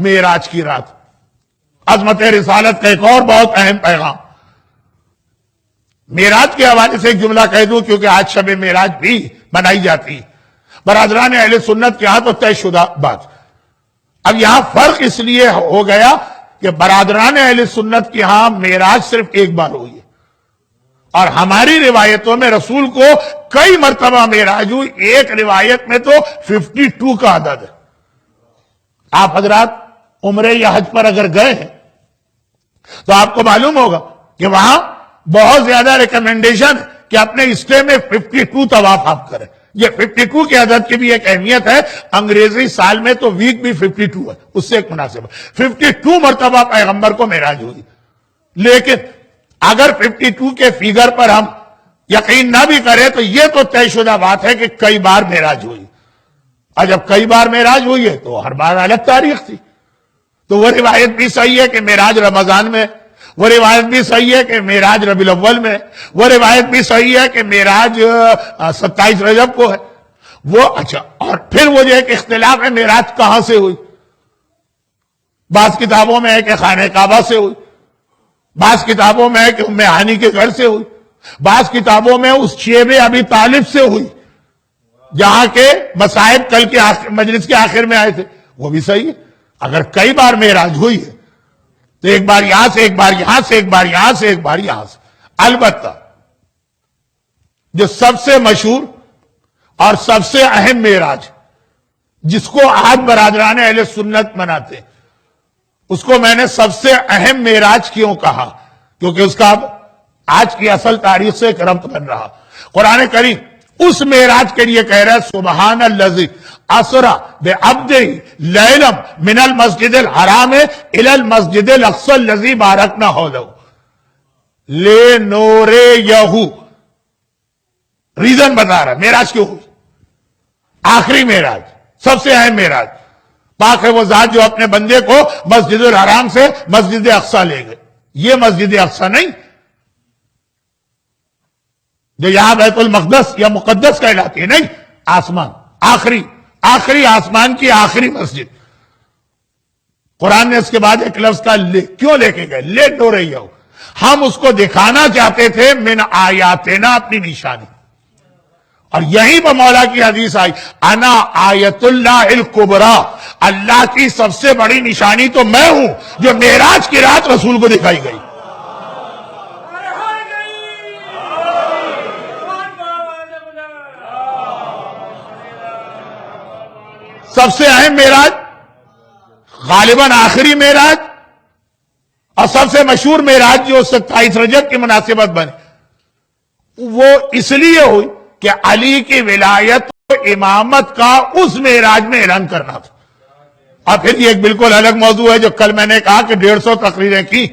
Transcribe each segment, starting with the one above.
معراج کی رات. عظمت رسالت کا ایک اور بہت اہم پیغام. معراج کے حوالے سے ایک جملہ کہہ دوں کیونکہ آج شب معراج بھی منائی جاتی ہے. برادران اہل سنت کے ہاں تو طے شدہ بات. اب یہاں فرق اس لیے ہو گیا کہ برادران اہل سنت کے ہاں معراج صرف ایک بار ہوئی ہے اور ہماری روایتوں میں رسول کو کئی مرتبہ معراج ہوئی. ایک روایت میں تو 52 کا عدد ہے. آپ حضرات عمرے یا حج پر اگر گئے ہیں تو آپ کو معلوم ہوگا کہ وہاں بہت زیادہ ریکمنڈیشن ہے کہ اپنے اسٹے میں 52 طواف آپ کریں. یہ 52 کے عدد کی بھی ایک اہمیت ہے. انگریزی سال میں تو ویک بھی 52 ہے, اس سے ایک مناسب ہے. 52 مرتبہ پیغمبر کو معراج ہوئی. لیکن اگر 52 کے فیگر پر ہم یقین نہ بھی کریں تو یہ تو طے شدہ بات ہے کہ کئی بار معراج ہوئی. اور جب کئی بار معراج ہوئی ہے تو ہر بار الگ تاریخ تھی. تو وہ روایت بھی صحیح ہے کہ معراج رمضان میں, وہ روایت بھی صحیح ہے کہ معراج ربیع الاول میں, وہ روایت بھی صحیح ہے کہ معراج 27 رجب کو ہے. وہ اچھا, اور پھر وہ جو ایک اختلاف ہے معراج کہاں سے ہوئی. بعض کتابوں میں ہے کہ خانہ کعبہ سے ہوئی, بعض کتابوں میں ہے کہ ام ہانی کے گھر سے ہوئی, بعض کتابوں میں اس شیب ابی طالب سے ہوئی جہاں کے مصائب کل کے مجلس کے آخر میں آئے تھے. وہ بھی صحیح ہے. اگر کئی بار معراج ہوئی ہے تو ایک بار یہاں سے, ایک بار یہاں سے, ایک بار یہاں سے, ایک بار یہاں سے. البتہ جو سب سے مشہور اور سب سے اہم معراج جس کو آج برادران اہل سنت مناتے ہیں, اس کو میں نے سب سے اہم معراج کیوں کہا, کیونکہ اس کا آج کی اصل تاریخ سے ایک ربط بن رہا. قرآن کریم اس معراج کے لیے کہہ رہا ہے سبحان الذی اسرا بعبدہ لیلا من المسجد الحرام الی المسجد الاقصی الذی بارکنا حولہ لنوریہ. ریزن بتا رہا ہے معراج کیوں ہوئی. آخری معراج, سب سے اہم معراج. پاک ہے وہ ذات جو اپنے بندے کو مسجد الحرام سے مسجد اقصی لے گئے. یہ مسجد اقصی نہیں جو یہاں بیت المقدس یا مقدس کہلاتی ہے, نہیں, آسمان, آخری آسمان کی آخری مسجد. قرآن نے اس کے بعد ایک لفظ کا کیوں لے کے گئے, لے تو رہی ہو. ہم اس کو دکھانا چاہتے تھے من آیاتنا, اپنی نشانی. اور یہیں پر مولا کی حدیث آئی انا آیت اللہ الکبریٰ, اللہ کی سب سے بڑی نشانی تو میں ہوں جو معراج کی رات رسول کو دکھائی گئی. سب سے اہم معراج, غالباً آخری معراج, اور سب سے مشہور معراج جو 27 رجب کی مناسبت بنے, وہ اس لیے ہوئی کہ علی کی ولایت و امامت کا اس معراج میں اعلان کرنا تھا. اور پھر یہ ایک بالکل الگ موضوع ہے جو کل میں نے کہا کہ 150 تقریریں کی.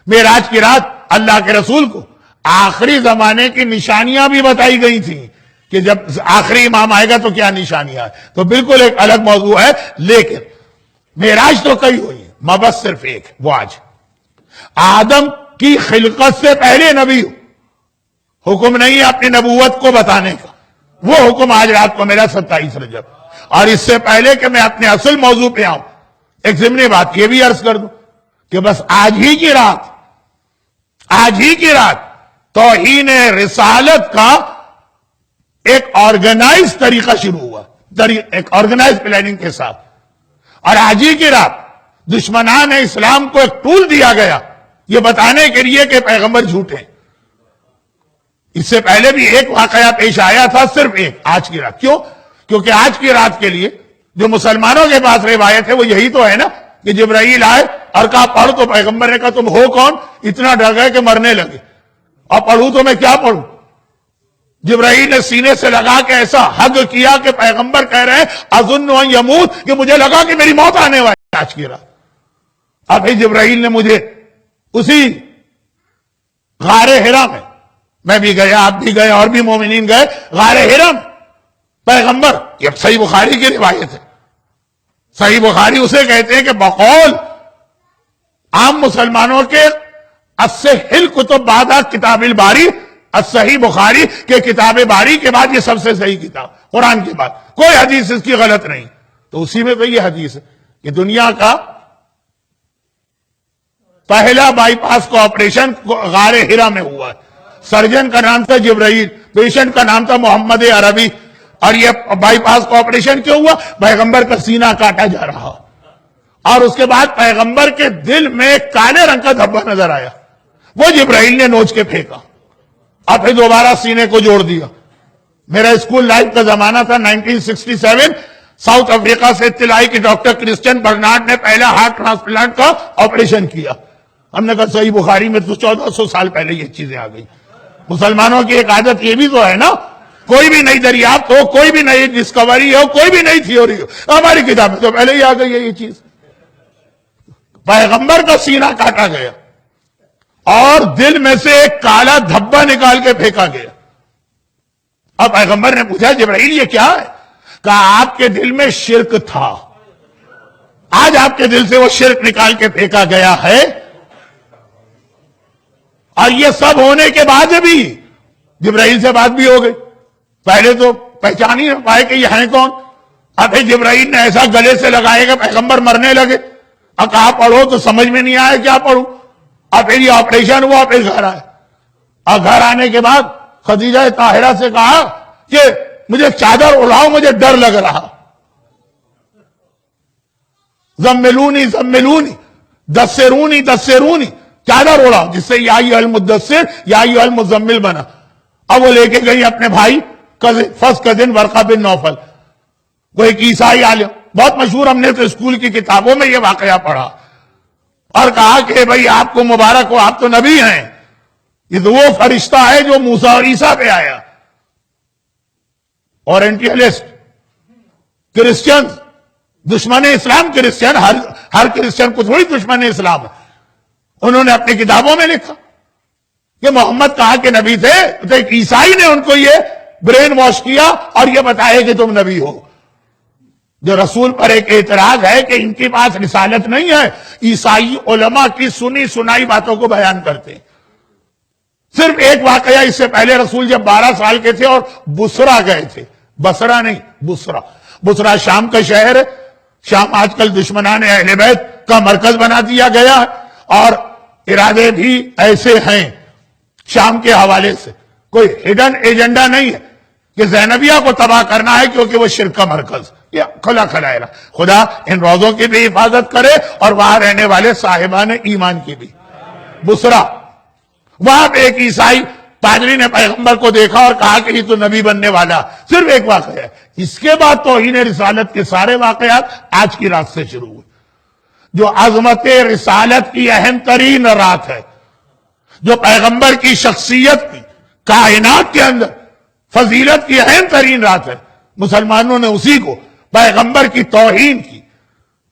معراج کی رات اللہ کے رسول کو آخری زمانے کی نشانیاں بھی بتائی گئی تھیں کہ جب آخری امام آئے گا تو کیا نشانیاں ہیں, تو بالکل ایک الگ موضوع ہے. لیکن معراج تو کئی ہوئی ہیں, مبس صرف ایک, وہ آج آدم کی خلقت سے پہلے نبی حکم نہیں ہے اپنی نبوت کو بتانے کا. وہ حکم آج رات کو میرا 27 رجب. اور اس سے پہلے کہ میں اپنے اصل موضوع پہ آؤں, ایک ضمنی بات یہ بھی عرض کر دوں کہ بس آج ہی کی رات توہین رسالت کا ایک آرگنائز طریقہ شروع ہوا, ایک آرگنائز پلاننگ کے ساتھ. اور آج ہی کی رات دشمنان اسلام کو ایک ٹول دیا گیا یہ بتانے کے لیے کہ پیغمبر جھوٹے ہیں. اس سے پہلے بھی ایک واقعہ پیش آیا تھا, صرف ایک, آج کی رات. کیوں؟ کیونکہ آج کی رات کے لیے جو مسلمانوں کے پاس روایت ہے وہ یہی تو ہے نا کہ جبرائیل آئے اور کہا پڑھ, تو پیغمبر نے کہا تم ہو کون, اتنا ڈر گئے کہ مرنے لگے. اور پڑھوں تو میں کیا پڑھوں. جبرائیل نے سینے سے لگا کے ایسا حگ کیا کہ پیغمبر کہہ رہے ہیں اظن ان یموت, کہ مجھے لگا کہ میری موت آنے والی ہے آج کی رات. اب پھر جبرائیل نے مجھے اسی غار حرا میں بھی گیا, آپ بھی گئے, اور بھی مومنین گئے, غار حرا پیغمبر, یہ صحیح بخاری کی روایت ہے. صحیح بخاری اسے کہتے ہیں کہ بقول عام مسلمانوں کے الصحیح الکتب بعد کتاب الباری, الصحیح بخاری کے کتاب باری کے بعد یہ سب سے صحیح کتاب, قرآن کے بعد کوئی حدیث اس کی غلط نہیں. تو اسی میں تو یہ حدیث ہے کہ دنیا کا پہلا بائی پاس کا آپریشن غار ہرا میں ہوا ہے. سرجن کا نام تھا جبرائیل, پیشنٹ کا نام تھا محمد عربی. اور یہ بائی پاس کا آپریشن کیوں ہوا؟ پیغمبر کا سینہ کاٹا جا رہا, اور اس کے بعد پیغمبر کے دل میں کالے رنگ کا دھبا نظر آیا, وہ جبرائیل نے نوچ کے پھینکا اور پھر دوبارہ سینے کو جوڑ دیا. میرا اسکول لائف کا زمانہ تھا 1967. ساؤتھ افریقہ سے اطلاع آئی کہ ڈاکٹر کرسچن برنارڈ نے پہلا ہارٹ ٹرانسپلانٹ کا آپریشن کیا. ہم نے کہا صحیح بخاری میں تو 1400 سال پہلے یہ چیزیں آ گئی. مسلمانوں کی ایک عادت یہ بھی تو ہے نا, کوئی بھی نئی دریافت ہو, کوئی بھی نئی ڈسکوری ہو, کوئی بھی نئی تھیوری ہو, ہماری کتاب میں تو پہلے ہی آ گئی ہے یہ چیز. پیغمبر کا سینہ کاٹا گیا اور دل میں سے ایک کالا دھبا نکال کے پھینکا گیا. اب پیغمبر نے پوچھا جبرائیل یہ کیا ہے؟ کہا آپ کے دل میں شرک تھا, آج آپ کے دل سے وہ شرک نکال کے پھینکا گیا ہے. اور یہ سب ہونے کے بعد بھی جبرائیل سے بات بھی ہو گئی. پہلے تو پہچان ہی نہ پائے کہ یہ ہیں کون. اب جبرائیل نے ایسا گلے سے لگائے کہ پیغمبر مرنے لگے. اب کہا پڑھو تو سمجھ میں نہیں آیا کیا پڑھوں. اب پھر یہ آپریشن ہوا, پھر گھر آئے. اور گھر آنے کے بعد خدیجہ طاہرہ سے کہا کہ مجھے چادر اڑاؤ, مجھے ڈر لگ رہا. زملونی زملونی دسرونی دسرونی, چادر اڑاؤ, جس سے یا ایھا المدثر یا ایھا المزمل بنا. اب وہ لے کے گئی اپنے بھائی فرسٹ کزن ورقہ بن نوفل, وہ ایک عیسائی عالم بہت مشہور, ہم نے تو اسکول کی کتابوں میں یہ واقعہ پڑھا, اور کہا کہ بھئی آپ کو مبارک ہو, آپ تو نبی ہیں. یہ تو وہ فرشتہ ہے جو موسیٰ اور عیسیٰ پہ آیا. اورینٹیلسٹ کرسچن, دشمن اسلام کرسچن, ہر کرسچن کو تھوڑی دشمن اسلام ہے. انہوں نے اپنی کتابوں میں لکھا کہ محمد کہا کہ نبی تھے, تو ایک عیسائی نے ان کو یہ برین واش کیا اور یہ بتایا کہ تم نبی ہو. جو رسول پر ایک اعتراض ہے کہ ان کے پاس رسالت نہیں ہے, عیسائی علماء کی سنی سنائی باتوں کو بیان کرتے ہیں. صرف ایک واقعہ اس سے پہلے, رسول جب 12 سال کے تھے اور بصرہ گئے تھے, بصرہ نہیں بصرہ, بصرہ شام کا شہر ہے. شام آج کل دشمنان اہل بیت کا مرکز بنا دیا گیا ہے, اور ارادے بھی ایسے ہیں شام کے حوالے سے. کوئی ہڈن ایجنڈا نہیں ہے کہ زینبیہ کو تباہ کرنا ہے کیونکہ وہ شرک کا مرکز. یہ کھلا کھلا ہے. خدا ان روزوں کی بھی حفاظت کرے اور وہاں رہنے والے صاحبان ایمان کی بھی. بصرہ, وہاں پہ ایک عیسائی پادری نے پیغمبر کو دیکھا اور کہا کہ یہ تو نبی بننے والا. صرف ایک واقعہ ہے. اس کے بعد توہین رسالت کے سارے واقعات آج کی رات سے شروع ہوئے. جو عظمت رسالت کی اہم ترین رات ہے, جو پیغمبر کی شخصیت کی کائنات کے اندر فضیلت کی اہم ترین رات ہے, مسلمانوں نے اسی کو پیغمبر کی توہین کی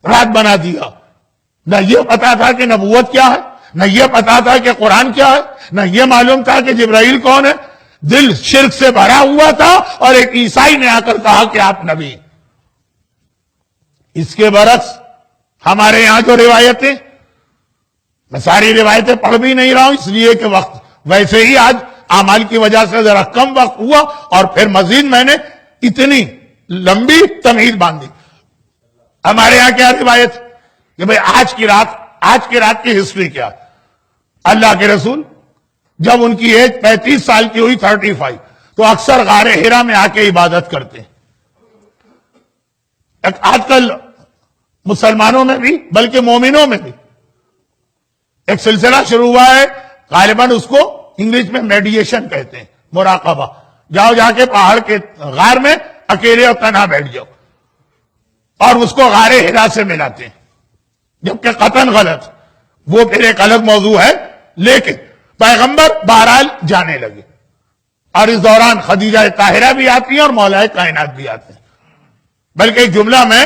رات بنا دیا. نہ یہ پتا تھا کہ نبوت کیا ہے, نہ یہ پتا تھا کہ قرآن کیا ہے, نہ یہ معلوم تھا کہ جبرائیل کون ہے. دل شرک سے بھرا ہوا تھا, اور ایک عیسائی نے آ کر کہا کہ آپ نبی. اس کے برعکس ہمارے یہاں جو روایتیں, میں ساری روایتیں پڑھ بھی نہیں رہا ہوں اس لیے کہ وقت ویسے ہی آج اعمال کی وجہ سے ذرا کم وقت ہوا, اور پھر مزید میں نے اتنی لمبی تمہید باندھی. ہمارے یہاں کیا روایت کہ بھئی آج کی رات کی ہسٹری کیا. اللہ کے رسول جب ان کی ایج 35 سال کی ہوئی, 35, تو اکثر غار ہرا میں آ کے عبادت کرتے ہیں. آج کل مسلمانوں میں بھی بلکہ مومنوں میں بھی ایک سلسلہ شروع ہوا ہے, غالباً اس کو انگلش میں میڈیشن کہتے ہیں, مراقبہ. جاؤ جا کے پہاڑ کے غار میں اکیلے اور تنہا بیٹھ جاؤ, اور اس کو غار ہرا سے ملاتے ہیں, جبکہ قطعاً غلط. وہ پھر ایک الگ موضوع ہے. لیکن پیغمبر بہرحال جانے لگے, اور اس دوران خدیجہ طاہرہ بھی آتی ہیں اور مولا کائنات بھی آتے ہیں. بلکہ ایک جملہ میں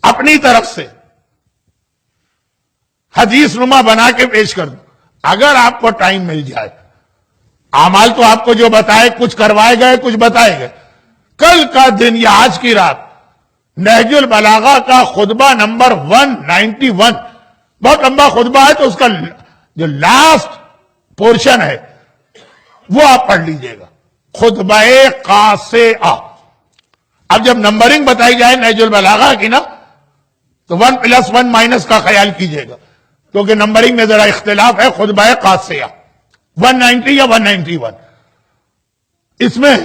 اپنی طرف سے حدیث نما بنا کے پیش کر دوں, اگر آپ کو ٹائم مل جائے. اعمال تو آپ کو جو بتائے, کچھ کروائے گئے, کچھ بتائے گئے. کل کا دن یا آج کی رات نہج البلاغہ کا خطبہ نمبر 191, بہت لمبا خطبہ ہے, تو اس کا جو لاسٹ پورشن ہے وہ آپ پڑھ لیجئے گا, خطبہ قاصعہ. اب جب نمبرنگ بتائی جائے نہج البلاغہ کی نا, تو 1+1- کا خیال کیجئے گا. کیونکہ نمبرنگ میں ذرا اختلاف ہے، خطبہ قادسیہ 190 یا 191، اس میں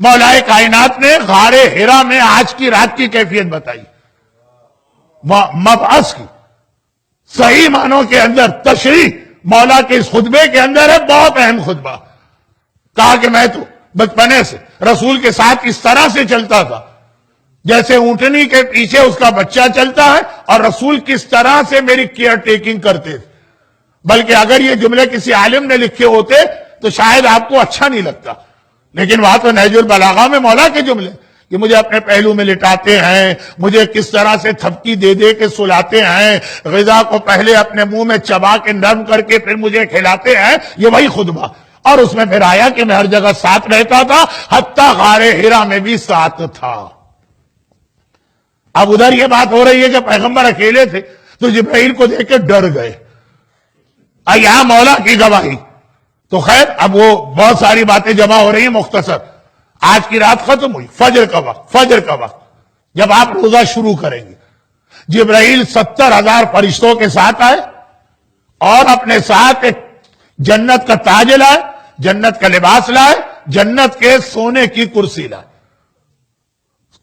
مولائے کائنات نے غار حرا میں آج کی رات کی کیفیت بتائی، مبعث کی صحیح معنوں کے اندر تشریح مولا کے اس خطبے کے اندر ہے، بہت اہم خطبہ۔ کہا کہ میں تو بچپنے سے رسول کے ساتھ اس طرح سے چلتا تھا جیسے اونٹنی کے پیچھے اس کا بچہ چلتا ہے، اور رسول کس طرح سے میری کیئر ٹیکنگ کرتے تھے۔ بلکہ اگر یہ جملے کسی عالم نے لکھے ہوتے تو شاید آپ کو اچھا نہیں لگتا، لیکن وہاں تو نہج البلاغہ میں مولا کے جملے کہ مجھے اپنے پہلو میں لٹاتے ہیں، مجھے کس طرح سے تھپکی دے دے کے سلاتے ہیں، غذا کو پہلے اپنے منہ میں چبا کے نرم کر کے پھر مجھے کھلاتے ہیں، یہ وہی خطبہ۔ اور اس میں پھر آیا کہ میں ہر جگہ ساتھ رہتا تھا، حتیٰ غار حرا میں بھی ساتھ تھا۔ اب ادھر یہ بات ہو رہی ہے کہ پیغمبر اکیلے تھے تو جبرائیل کو دیکھ کے ڈر گئے، یہاں مولا کی گواہی۔ تو خیر اب وہ بہت ساری باتیں جمع ہو رہی ہیں، مختصر آج کی رات ختم ہوئی، فجر کا وقت جب آپ روزہ شروع کریں گے، جبرائیل 70,000 فرشتوں کے ساتھ آئے اور اپنے ساتھ ایک جنت کا تاج لائے، جنت کا لباس لائے، جنت کے سونے کی کرسی لائے،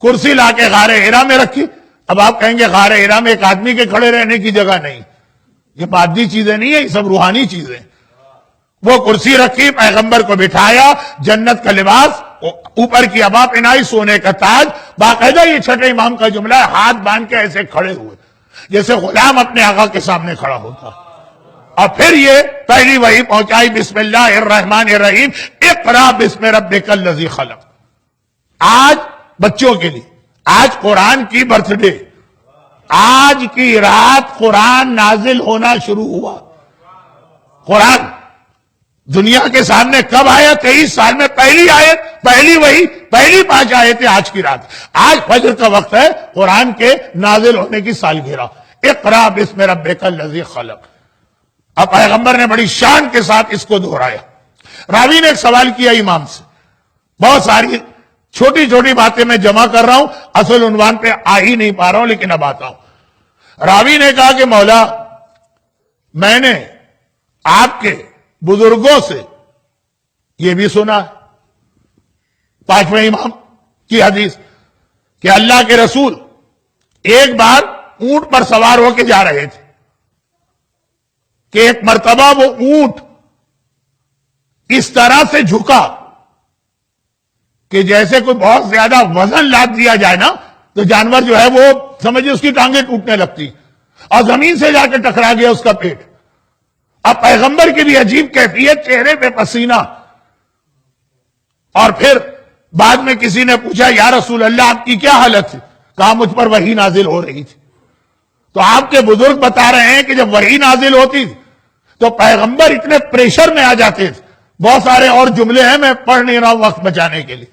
کرسی لا کے غار حرا میں رکھی۔ اب آپ کہیں گے غار حرا میں ایک آدمی کے کھڑے رہنے کی جگہ نہیں، یہ مادی چیزیں نہیں ہیں، یہ سب روحانی چیزیں۔ وہ کرسی رکھی، پیغمبر کو بٹھایا، جنت کا لباس، اوپر کی عبا پہنائی، سونے کا تاج، باقاعدہ یہ چھٹے امام کا جملہ ہے، ہاتھ باندھ کے ایسے کھڑے ہوئے جیسے غلام اپنے آقا کے سامنے کھڑا ہوتا۔ اور پھر یہ پہلی وحی پہنچائی، بسم اللہ الرحمن الرحیم، اقرا بسم ربک الذی خلق۔ آج بچوں کے لیے آج قرآن کی برتھ ڈے، آج کی رات قرآن نازل ہونا شروع ہوا۔ قرآن دنیا کے سامنے کب آیا؟ 23 سال میں پہلی آیت، پہلی وحی، پہلی 5 آیتیں آج کی رات۔ آج فجر کا وقت ہے، قرآن کے نازل ہونے کی سالگرہ۔ اقرا بسم ربک الذی خلق۔ اب پیغمبر نے بڑی شان کے ساتھ اس کو دہرایا۔ راوی نے ایک سوال کیا امام سے، بہت ساری چھوٹی چھوٹی باتیں میں جمع کر رہا ہوں، اصل عنوان پہ آ ہی نہیں پا رہا ہوں، لیکن اب آتا ہوں۔ راوی نے کہا کہ مولا، میں نے آپ کے بزرگوں سے یہ بھی سنا ہے، 5ویں امام کی حدیث، کہ اللہ کے رسول ایک بار اونٹ پر سوار ہو کے جا رہے تھے کہ ایک مرتبہ وہ اونٹ اس طرح سے جھکا کہ جیسے کوئی بہت زیادہ وزن لاد دیا جائے نا تو جانور جو ہے وہ سمجھے اس کی ٹانگیں ٹوٹنے لگتی، اور زمین سے جا کے ٹکرا گیا اس کا پیٹ۔ اب پیغمبر کی بھی عجیب کیفیت، چہرے پہ پسینہ۔ اور پھر بعد میں کسی نے پوچھا، یا رسول اللہ آپ کی کیا حالت تھی؟ کہا مجھ پر وحی نازل ہو رہی تھی۔ تو آپ کے بزرگ بتا رہے ہیں کہ جب وحی نازل ہوتی تو پیغمبر اتنے پریشر میں آ جاتے تھے، بہت سارے اور جملے ہیں میں پڑھ نہیں رہا ہوں وقت بچانے کے لیے،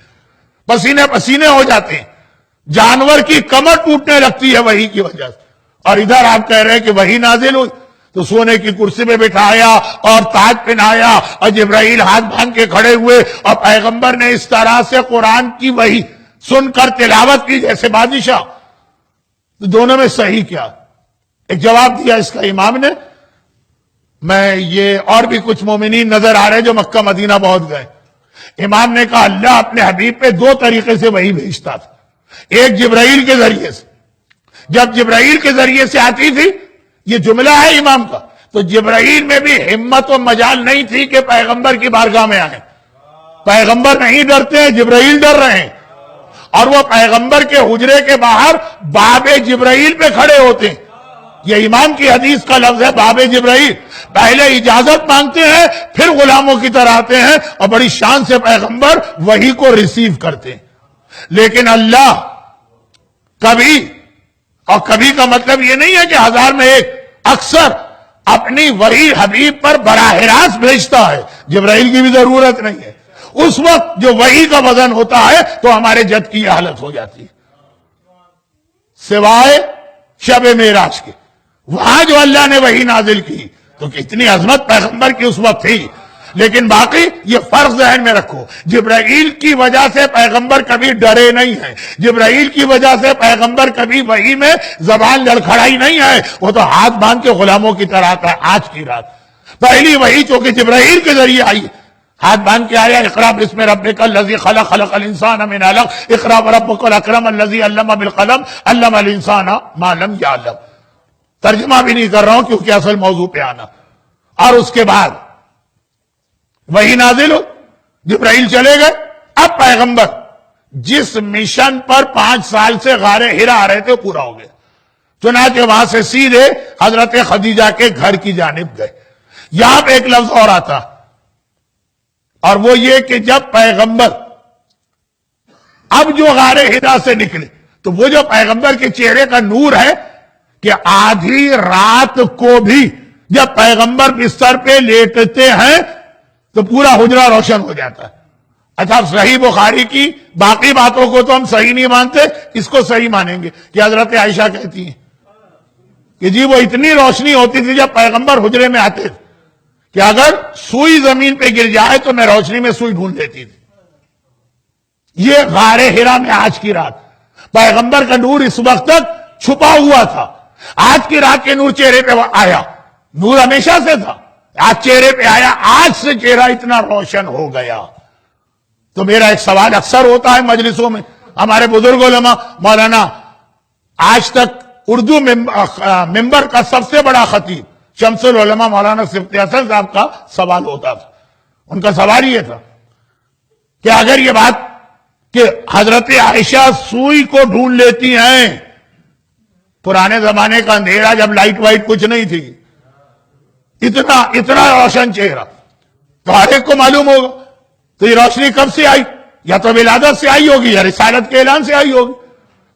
پسینے پسینے ہو جاتے ہیں، جانور کی کمر ٹوٹنے لگتی ہے وحی کی وجہ سے۔ اور ادھر آپ کہہ رہے ہیں کہ وحی نازل ہوئی تو سونے کی کرسی پہ بٹھایا اور تاج پہنایا، اور جبرائیل ہاتھ باندھ کے کھڑے ہوئے، اور پیغمبر نے اس طرح سے قرآن کی وحی سن کر تلاوت کی جیسے بادشاہ۔ تو دونوں میں صحیح کیا؟ ایک جواب دیا اس کا امام نے، میں یہ اور بھی کچھ مومنین نظر آ رہے جو مکہ مدینہ بہت گئے۔ امام نے کہا اللہ اپنے حبیب پہ 2 طریقے سے وحی بھیجتا تھا، ایک جبرائیل کے ذریعے سے، جب جبرائیل کے ذریعے سے آتی تھی، یہ جملہ ہے امام کا، تو جبرائیل میں بھی ہمت و مجال نہیں تھی کہ پیغمبر کی بارگاہ میں آئیں۔ پیغمبر نہیں ڈرتے ہیں، جبرائیل ڈر رہے ہیں، اور وہ پیغمبر کے حجرے کے باہر باب جبرائیل پہ کھڑے ہوتے ہیں۔ یہ امام کی حدیث کا لفظ ہے، باب جبرائیل۔ پہلے اجازت مانگتے ہیں، پھر غلاموں کی طرح آتے ہیں، اور بڑی شان سے پیغمبر وحی کو ریسیو کرتے ہیں۔ لیکن اللہ کبھی، اور کبھی کا مطلب یہ نہیں ہے کہ 1000 میں ایک، اکثر اپنی وحی حبیب پر براہ راست بھیجتا ہے، جبرائیل کی بھی ضرورت نہیں ہے۔ اس وقت جو وحی کا وزن ہوتا ہے تو ہمارے جد کی یہ حالت ہو جاتی ہے، سوائے شب معراج کے، وہاں جو اللہ نے وحی نازل کی تو کتنی عظمت پیغمبر کی اس وقت تھی۔ لیکن باقی یہ فرق ذہن میں رکھو، جبرائیل کی وجہ سے پیغمبر کبھی ڈرے نہیں ہیں، جبرائیل کی وجہ سے پیغمبر کبھی وحی میں زبان لڑکھڑائی نہیں ہے، وہ تو ہاتھ باندھ کے غلاموں کی طرح آتا ہے۔ آج کی رات پہلی وحی چونکہ جبرائیل کے ذریعے آئی، ہاتھ باندھ کے آیا، اقرا بسم ربک الذی خلق، خلق الانسان من علق، اقرا وربک الاکرم الذی علم بالقلم، علم الانسان ما لم یعلم۔ ترجمہ بھی نہیں کر رہا ہوں کیونکہ اصل موضوع پہ آنا۔ اور اس کے بعد وہی نازل ہو، جبرائیل چلے گئے۔ اب پیغمبر جس مشن پر 5 سال سے غار حرا آ رہے تھے پورا ہو گیا، چنانچہ وہاں سے سیدھے حضرت خدیجہ کے گھر کی جانب گئے۔ یہاں پہ ایک لفظ اور آتا، اور وہ یہ کہ جب پیغمبر اب جو غار حرا سے نکلے تو وہ جو پیغمبر کے چہرے کا نور ہے کہ آدھی رات کو بھی جب پیغمبر بستر پہ لیٹتے ہیں تو پورا حجرہ روشن ہو جاتا ہے۔ اچھا، صحیح بخاری کی باقی باتوں کو تو ہم صحیح نہیں مانتے، اس کو صحیح مانیں گے کہ حضرت عائشہ کہتی ہیں کہ جی وہ اتنی روشنی ہوتی تھی جب پیغمبر حجرے میں آتے تھے کہ اگر سوئی زمین پہ گر جائے تو میں روشنی میں سوئی ڈھونڈ لیتی تھی۔ یہ غار حرا میں آج کی رات پیغمبر کا نور اس وقت تک چھپا ہوا تھا، آج کی رات کے نور چہرے پہ آیا۔ نور ہمیشہ سے تھا، آج چہرے پہ آیا، آج سے چہرہ اتنا روشن ہو گیا۔ تو میرا ایک سوال اکثر ہوتا ہے مجلسوں میں، ہمارے بزرگ علماء، مولانا آج تک اردو ممبر کا سب سے بڑا خطیب شمس العلماء مولانا صفت حسن صاحب کا سوال ہوتا تھا۔ ان کا سوال یہ تھا کہ اگر یہ بات کہ حضرت عائشہ سوئی کو ڈھونڈ لیتی ہیں، پرانے زمانے کا اندھیرا جب لائٹ وائٹ کچھ نہیں تھی، اتنا روشن چہرہ تو ہر ایک کو معلوم ہوگا، تو یہ روشنی کب سے آئی؟ یا تو ولادت سے آئی ہوگی یا رسالت کے اعلان سے آئی ہوگی۔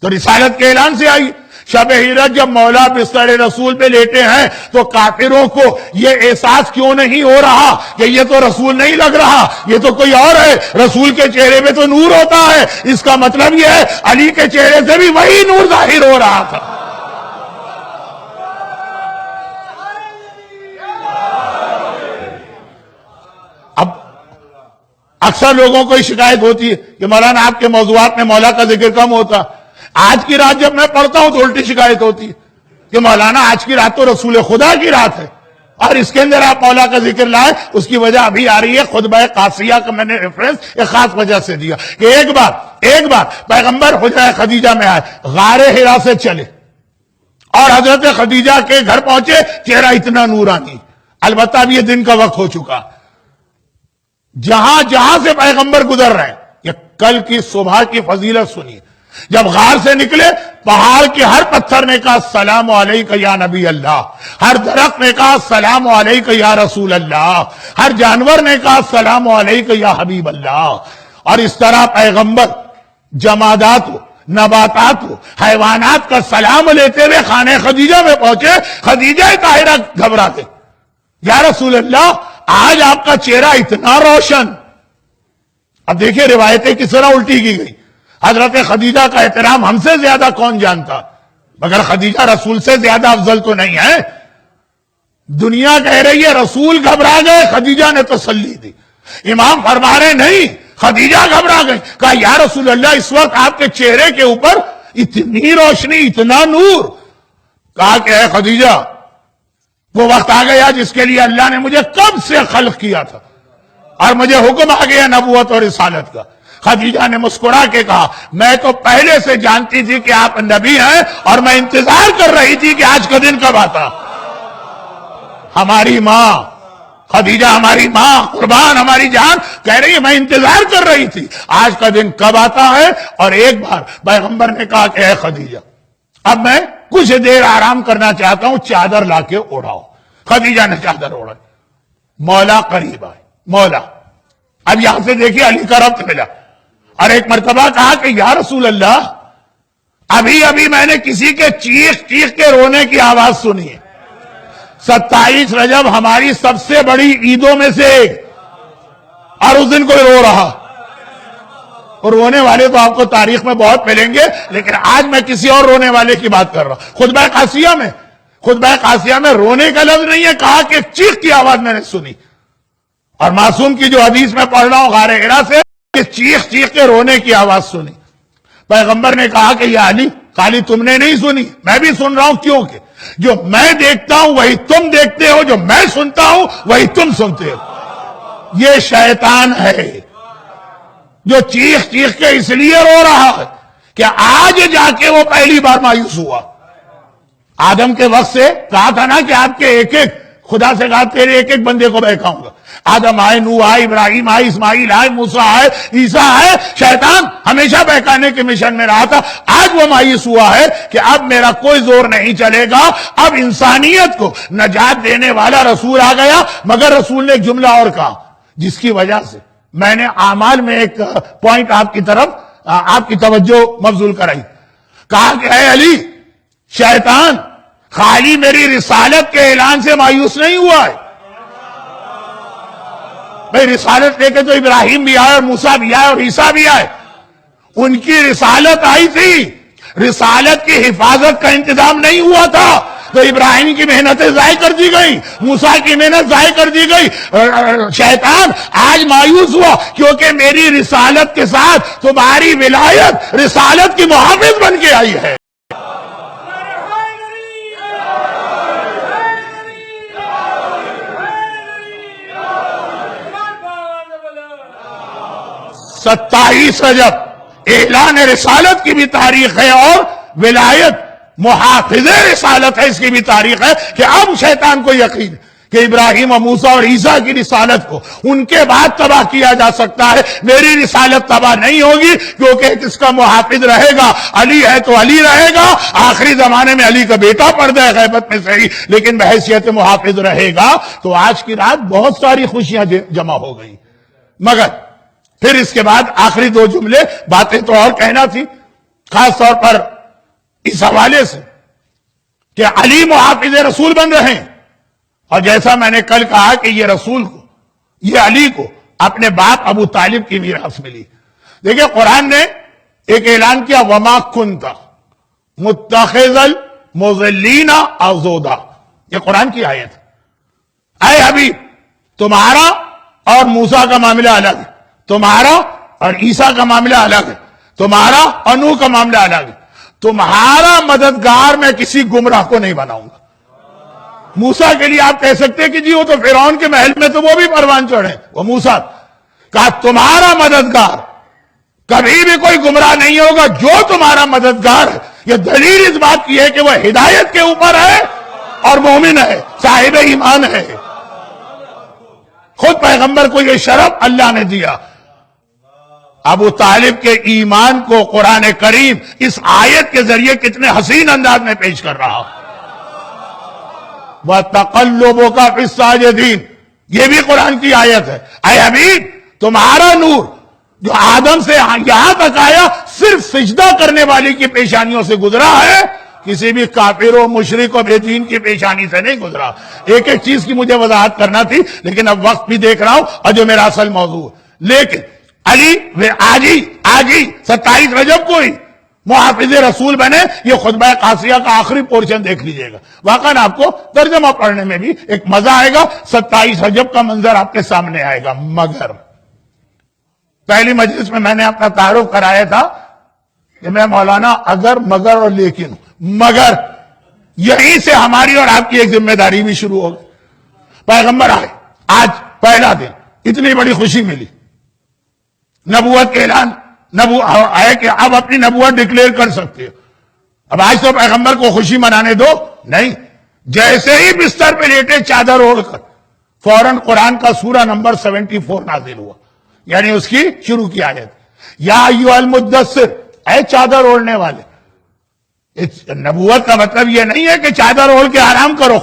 تو رسالت کے اعلان سے آئی۔ شب ہجرت جب مولا بستر رسول پہ لیٹے ہیں تو کافروں کو یہ احساس کیوں نہیں ہو رہا کہ یہ تو رسول نہیں لگ رہا، یہ تو کوئی اور ہے؟ رسول کے چہرے پہ تو نور ہوتا ہے، اس کا مطلب یہ ہے علی کے چہرے سے بھی وہی نور ظاہر ہو رہا تھا۔ اب اکثر لوگوں کو شکایت ہوتی ہے کہ مولانا آپ کے موضوعات میں مولا کا ذکر کم ہوتا۔ آج کی رات جب میں پڑھتا ہوں تو الٹی شکایت ہوتی ہے کہ مولانا آج کی رات تو رسول خدا کی رات ہے اور اس کے اندر آپ مولا کا ذکر لائے۔ اس کی وجہ ابھی آ رہی ہے، خطبہ قاسیہ کا میں نے ریفرنس ایک خاص وجہ سے دیا کہ ایک بار پیغمبر حجرہ خدیجہ میں آئے، غار حرا سے چلے اور حضرت خدیجہ کے گھر پہنچے، چہرہ اتنا نورانی۔ البتہ اب یہ دن کا وقت ہو چکا، جہاں سے پیغمبر گزر رہے ہیں، یہ کل کی صبح کی فضیلت سنیے۔ جب غار سے نکلے، پہاڑ کے ہر پتھر نے کہا السلام علیکہ یا نبی اللہ، ہر درخت نے کہا السلام علیکہ یا رسول اللہ، ہر جانور نے کہا السلام علیکہ یا حبیب اللہ۔ اور اس طرح پیغمبر جمادات ہو، نباتات ہو، حیوانات کا سلام لیتے ہوئے خانہ خدیجہ میں پہنچے۔ خدیجہ طاہرہ گھبرا گئے، یا رسول اللہ آج آپ کا چہرہ اتنا روشن۔ اب دیکھیں روایتیں کس طرح الٹی کی گئی۔ حضرت خدیجہ کا احترام ہم سے زیادہ کون جانتا، مگر خدیجہ رسول سے زیادہ افضل تو نہیں ہے۔ دنیا کہہ رہی ہے رسول گھبرا گئے، خدیجہ نے تسلی دی۔ امام فرما رہے نہیں، خدیجہ گھبرا گئے، کہا یا رسول اللہ اس وقت آپ کے چہرے کے اوپر اتنی روشنی، اتنا نور۔ کہا کہ اے خدیجہ، وہ وقت آ گیا جس کے لیے اللہ نے مجھے کب سے خلق کیا تھا اور مجھے حکم آ گیا نبوت اور رسالت کا۔ خدیجہ نے مسکرا کے کہا میں تو پہلے سے جانتی تھی کہ آپ نبی ہیں اور میں انتظار کر رہی تھی کہ آج کا دن کب آتا۔ ہماری ماں خدیجہ، ہماری ماں قربان ہماری جان کہہ رہی ہے میں انتظار کر رہی تھی آج کا دن کب آتا ہے۔ اور ایک بار پیغمبر نے کہا کہ اے خدیجہ اب میں کچھ دیر آرام کرنا چاہتا ہوں، چادر لا کے اوڑھاؤ۔ خدیجہ نے چادر اوڑھائی، مولا قریب آئے۔ مولا اب یہاں سے دیکھیے علی کا ربط ملا۔ اور ایک مرتبہ کہا کہ یا رسول اللہ ابھی میں نے کسی کے چیخ کے رونے کی آواز سنی ہے۔ 27 رجب ہماری سب سے بڑی عیدوں میں سے ایک، اور اس دن کوئی رو رہا۔ اور رونے والے تو آپ کو تاریخ میں بہت ملیں گے، لیکن آج میں کسی اور رونے والے کی بات کر رہا ہوں۔ خطبہ قاسیہ میں رونے کا لفظ نہیں ہے، کہا کہ چیخ کی آواز میں نے سنی۔ اور معصوم کی جو حدیث میں پڑھ رہا ہوں غار حرا سے، کہ چیخ چیخ کے رونے کی آواز سنی. پیغمبر نے کہا کہ یا علی، خالی تم نے نہیں سنی، میں بھی سن رہا ہوں، کیونکہ جو میں دیکھتا ہوں وہی تم دیکھتے ہو، جو میں سنتا ہوں وہی تم سنتے ہو. یہ شیطان ہے جو چیخ چیخ کے اس لیے رو رہا ہے کہ آج جا کے وہ پہلی بار مایوس ہوا. آدم کے وقت سے کہا تھا نا کہ آپ کے ایک ایک، خدا سے کہا تیرے ایک ایک بندے کو بہکاؤں گا. آدم آئے، نوح آئے، ابراہیم آئے، اسماعیل آئے، موسیٰ آئے، عیسیٰ آئے. شیطان ہمیشہ بہکانے کے مشن میں رہا تھا. آج وہ مایوس ہوا ہے کہ اب میرا کوئی زور نہیں چلے گا، اب انسانیت کو نجات دینے والا رسول آ گیا. مگر رسول نے ایک جملہ اور کہا جس کی وجہ سے میں نے اعمال میں ایک پوائنٹ آپ کی طرف آپ کی توجہ مبذول کرائی. کہا کہ اے علی، شیطان خالی میری رسالت کے اعلان سے مایوس نہیں ہوا ہے. بھئی رسالت لے کے تو ابراہیم بھی آئے اور موسیٰ بھی آئے اور عیسیٰ بھی آئے. ان کی رسالت آئی تھی، رسالت کی حفاظت کا انتظام نہیں ہوا تھا، تو ابراہیم کی محنتیں ضائع کر دی گئی، موسیٰ کی محنت ضائع کر دی گئی. شیطان آج مایوس ہوا کیونکہ میری رسالت کے ساتھ تمہاری ولایت رسالت کی محافظ بن کے آئی ہے. ستائیس رجب اعلان رسالت کی بھی تاریخ ہے اور ولایت محافظ رسالت ہے، اس کی بھی تاریخ ہے. کہ اب شیطان کو یقین کہ ابراہیم و موسیٰ اور عیسیٰ کی رسالت کو ان کے بعد تباہ کیا جا سکتا ہے، میری رسالت تباہ نہیں ہوگی کیونکہ اس کا محافظ رہے گا. علی ہے تو علی رہے گا، آخری زمانے میں علی کا بیٹا پردہ ہے غیبت میں صحیح، لیکن بحیثیت محافظ رہے گا. تو آج کی رات بہت ساری خوشیاں جمع ہو گئی. مگر پھر اس کے بعد آخری دو جملے، باتیں تو اور کہنا تھی، خاص طور پر اس حوالے سے کہ علی محافظ رسول بن رہے ہیں. اور جیسا میں نے کل کہا کہ یہ رسول کو، یہ علی کو اپنے باپ ابو طالب کی میراث ملی. دیکھیں قرآن نے ایک اعلان کیا، وما کنت متخذ المضلین عضدا. یہ قرآن کی آیت ہے. اے حبیب، تمہارا اور موسیٰ کا معاملہ الگ ہے، تمہارا اور عیسیٰ کا معاملہ الگ ہے، تمہارا اور نوح کا معاملہ الگ ہے. تمہارا مددگار میں کسی گمراہ کو نہیں بناؤں گا. موسیٰ کے لیے آپ کہہ سکتے ہیں کہ جی وہ تو فرعون کے محل میں تو وہ بھی پروان چڑھے، وہ موسیٰ. کہا تمہارا مددگار کبھی بھی کوئی گمراہ نہیں ہوگا جو تمہارا مددگار ہے. یہ دلیل اس بات کی ہے کہ وہ ہدایت کے اوپر ہے اور مومن ہے، صاحب ایمان ہے. خود پیغمبر کو یہ شرف اللہ نے دیا. ابو طالب کے ایمان کو قرآن کریم اس آیت کے ذریعے کتنے حسین انداز میں پیش کر رہا. وَتَقَلُّبُكَ فِي السَّاجِدِينَ، یہ بھی قرآن کی آیت ہے. اے حبیب، تمہارا نور جو آدم سے یہاں تک آیا صرف سجدہ کرنے والی کی پیشانیوں سے گزرا ہے، کسی بھی کافر و مشرک و بے دین کی پیشانی سے نہیں گزرا. ایک ایک چیز کی مجھے وضاحت کرنا تھی لیکن اب وقت بھی دیکھ رہا ہوں اور جو میرا اصل موضوع ہے. لیکن علی آج ہی 27 رجب کو ہی محافظ رسول بنے. یہ خطبہ قاسیہ کا آخری پورشن دیکھ لیجئے گا، واقعا آپ کو ترجمہ پڑھنے میں بھی ایک مزہ آئے گا. 27 رجب کا منظر آپ کے سامنے آئے گا. مگر پہلی مجلس میں نے اپنا تعارف کرایا تھا کہ میں مولانا اگر مگر اور لیکن، مگر یہیں سے ہماری اور آپ کی ایک ذمہ داری بھی شروع ہو گئی. پیغمبر آئے، آج پہلا دن اتنی بڑی خوشی ملی، نبوت کے اعلان آئے کہ اب اپنی نبوت ڈکلیئر کر سکتے ہو. اب آج تو پیغمبر کو خوشی منانے دو نہیں. جیسے ہی بستر پہ لیٹے چادر اوڑھ کر فوراً قرآن کا سورہ نمبر 74 نازل ہوا، یعنی اس کی شروع کی آیت، یا ایھا المدثر، اے چادر اوڑھنے والے. نبوت کا مطلب یہ نہیں ہے کہ چادر اوڑھ کے آرام کرو،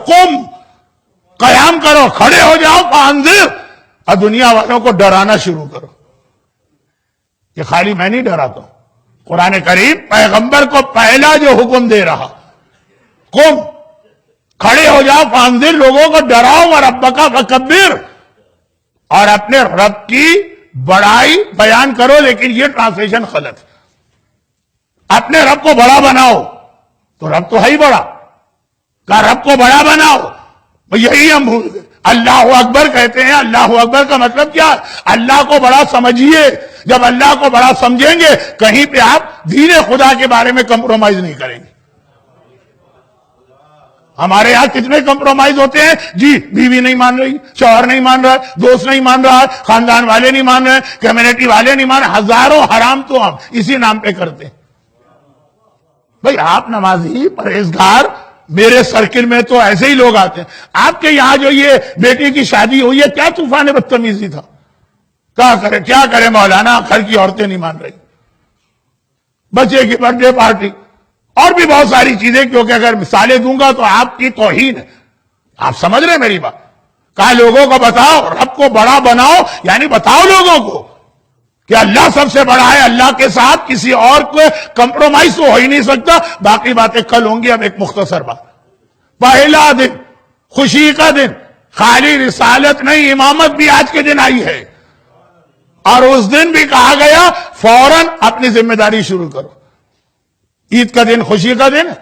قیام کرو، کھڑے ہو جاؤ، فانذر، اور دنیا والوں کو ڈرانا شروع کرو. یہ خالی میں نہیں ڈراتا ہوں، قرآن کریم پیغمبر کو پہلا جو حکم دے رہا، کھڑے ہو جاؤ، فانذر، لوگوں کو ڈراؤ، وربک فکبر، اور اپنے رب کی بڑائی بیان کرو. لیکن یہ ٹرانسلیشن غلط ہے. اپنے رب کو بڑا بناؤ تو رب تو ہے ہی بڑا، کہا رب کو بڑا بناؤ، یہی ہم بھول گئے. اللہ اکبر کہتے ہیں. اللہ اکبر کا مطلب کیا؟ اللہ کو بڑا سمجھیے. جب اللہ کو بڑا سمجھیں گے کہیں پہ آپ دین خدا کے بارے میں کمپرومائز نہیں کریں گے. ہمارے یہاں کتنے کمپرومائز ہوتے ہیں جی. بیوی نہیں مان رہی, شوہر نہیں مان رہا, دوست نہیں مان رہا, خاندان والے نہیں مان رہے, کمیونٹی والے نہیں مان رہے. ہزاروں حرام تو ہم اسی نام پہ کرتے ہیں. بھئی آپ نمازی پرہیزگار, میرے سرکل میں تو ایسے ہی لوگ آتے ہیں. آپ کے یہاں جو یہ بیٹی کی شادی ہوئی ہے, کیا طوفان بدتمیزی تھا. کیا کرے مولانا, گھر کی عورتیں نہیں مان رہی, بچے کی برتھ ڈے پارٹی اور بھی بہت ساری چیزیں, کیونکہ اگر مثالیں دوں گا تو آپ کی توہین ہے. آپ سمجھ رہے میری بات؟ کہا لوگوں کو بتاؤ, رب کو بڑا بناؤ, یعنی بتاؤ لوگوں کو کہ اللہ سب سے بڑا ہے. اللہ کے ساتھ کسی اور کو کمپرومائز تو ہو ہی نہیں سکتا. باقی باتیں کل ہوں گی. اب ایک مختصر بات. پہلا دن خوشی کا دن, خالی رسالت نہیں امامت بھی آج کے دن آئی ہے. اور اس دن بھی کہا گیا فوراً اپنی ذمہ داری شروع کرو. عید کا دن خوشی کا دن ہے.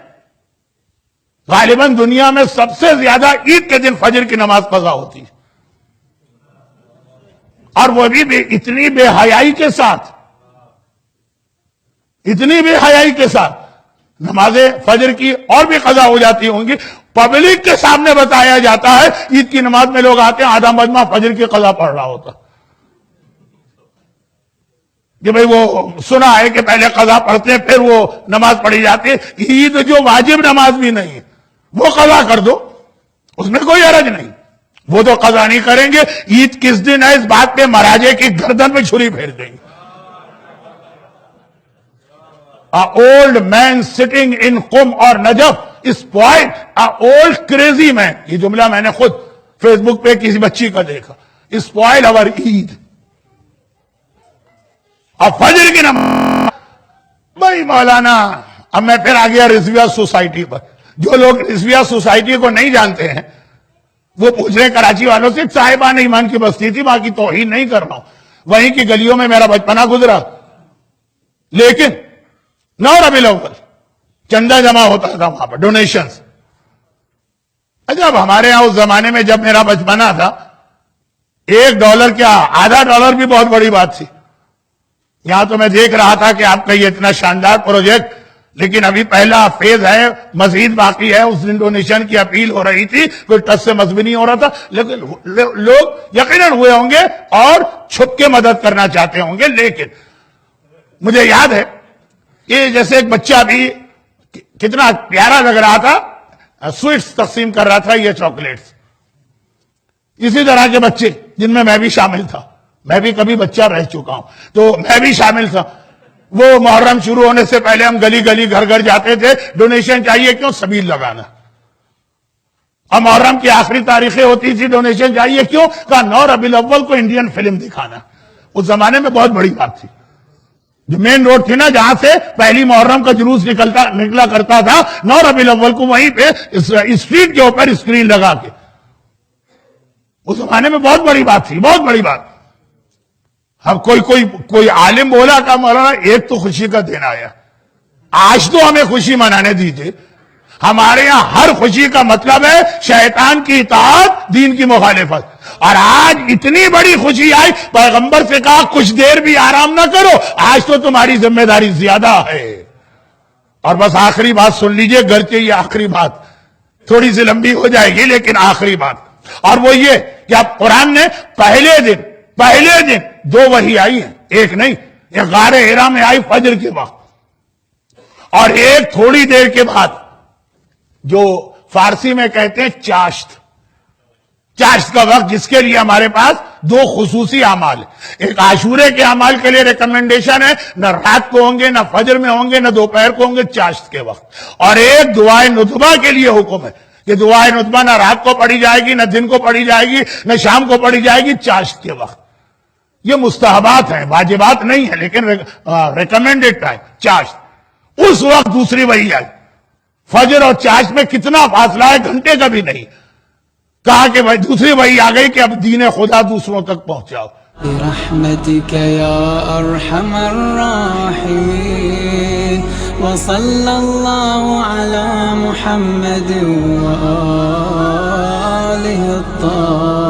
غالباً دنیا میں سب سے زیادہ عید کے دن فجر کی نماز قضا ہوتی ہے, اور وہ بھی اتنی بے حیائی کے ساتھ, اتنی بے حیائی کے ساتھ نمازیں فجر کی اور بھی قضا ہو جاتی ہوں گی. پبلک کے سامنے بتایا جاتا ہے عید کی نماز میں لوگ آتے ہیں, آدھا مجمع فجر کی قضا پڑھ رہا ہوتا کہ بھئی وہ سنا ہے کہ پہلے قضا پڑھتے ہیں پھر وہ نماز پڑھی جاتی ہے. عید جو واجب نماز بھی نہیں وہ قضا کر دو, اس میں کوئی حرج نہیں. وہ تو قضا نہیں کریں گے. عید کس دن ہے اس بات پہ مہاراجے کی گردن میں چھری پھیر دیں گے. A old man sitting in Qum or Najaf spoiled a old crazy man. یہ جملہ میں نے خود فیس بک پہ کسی بچی کا دیکھا. Spoiled our Eid. اب فجر کی نماز. بھائی مولانا, اب میں پھر آ گیا رضویہ سوسائٹی پر. جو لوگ رضویہ سوسائٹی کو نہیں جانتے ہیں وہ پوچھ رہے کراچی والوں سے, صاحبان ایمان کی بستی تھی, باقی توہین نہیں کر رہا ہوں, وہیں کی گلیوں میں میرا بچپنا گزرا. لیکن 9 ربیع الاول چندہ جمع ہوتا تھا وہاں پر, ڈونیشنز. جب ہمارے ہاں اس زمانے میں جب میرا بچپنا تھا $1 کیا $0.50 بھی بہت بڑی بات تھی. یہاں تو میں دیکھ رہا تھا کہ آپ کا یہ اتنا شاندار پروجیکٹ, لیکن ابھی پہلا فیز ہے, مزید باقی ہے. اس دن ڈونیشن کی اپیل ہو رہی تھی, کوئی ٹچ سے مذہبی نہیں ہو رہا تھا, لیکن لوگ یقیناً ہوئے ہوں گے اور چھپ کے مدد کرنا چاہتے ہوں گے. لیکن مجھے یاد ہے کہ جیسے ایک بچہ بھی کتنا پیارا لگ رہا تھا, سویٹس تقسیم کر رہا تھا, یہ چاکلیٹس. اسی طرح کے بچے جن میں میں بھی شامل تھا, میں بھی کبھی بچہ رہ چکا ہوں تو میں بھی شامل تھا. وہ محرم شروع ہونے سے پہلے ہم گلی گلی گھر گھر جاتے تھے, ڈونیشن چاہیے کیوں, سبیل لگانا. اب محرم کی آخری تاریخیں ہوتی تھی, ڈونیشن چاہیے کیوں, کہا 9 ربیع الاول کو انڈین فلم دکھانا. اس زمانے میں بہت بڑی بات تھی. جو مین روڈ تھی نا جہاں سے پہلی محرم کا جلوس نکلا کرتا تھا, 9 ربیع الاول کو وہیں پہ اسٹریٹ کے اوپر اسکرین لگا کے, اس زمانے میں بہت بڑی بات تھی, بہت بڑی بات. اب کوئی عالم بولا کہ مولانا ایک تو خوشی کا دن آیا, آج تو ہمیں خوشی منانے دیجیے. ہمارے یہاں ہر خوشی کا مطلب ہے شیطان کی اطاعت, دین کی مخالفت. اور آج اتنی بڑی خوشی آئی, پیغمبر سے کہا کچھ دیر بھی آرام نہ کرو, آج تو تمہاری ذمہ داری زیادہ ہے. اور بس آخری بات سن لیجئے, گرچہ یہ آخری بات تھوڑی سی لمبی ہو جائے گی لیکن آخری بات, اور وہ یہ کہ اب قرآن نے پہلے دن 2 وحی آئی ہیں, ایک نہیں. ایک غار حرا میں آئی فجر کے وقت, اور ایک تھوڑی دیر کے بعد جو فارسی میں کہتے ہیں چاشت کا وقت, جس کے لیے ہمارے پاس 2 خصوصی اعمال ہیں. ایک عاشورے کے اعمال کے لیے ریکمنڈیشن ہے, نہ رات کو ہوں گے, نہ فجر میں ہوں گے, نہ دوپہر کو ہوں گے, چاشت کے وقت. اور ایک دعائے ندبہ کے لیے حکم ہے کہ دعائے ندبہ نہ رات کو پڑھی جائے گی, نہ دن کو پڑھی جائے گی, نہ شام کو پڑھی جائے گی, چاشت کے وقت. یہ مستحبات ہیں, واجبات نہیں ہیں, لیکن ریکمینڈڈ ٹائم چاشت. اس وقت دوسری وحی آئی. فجر اور چاشت میں کتنا فاصلہ ہے, گھنٹے کا بھی نہیں. کہا کہ بھائی دوسری وحی آ گئی کہ اب دین خدا دوسروں تک پہنچاؤ. برحمتك يا أرحم الراحمين وصلى الله على محمد وآله عليه الطاهرين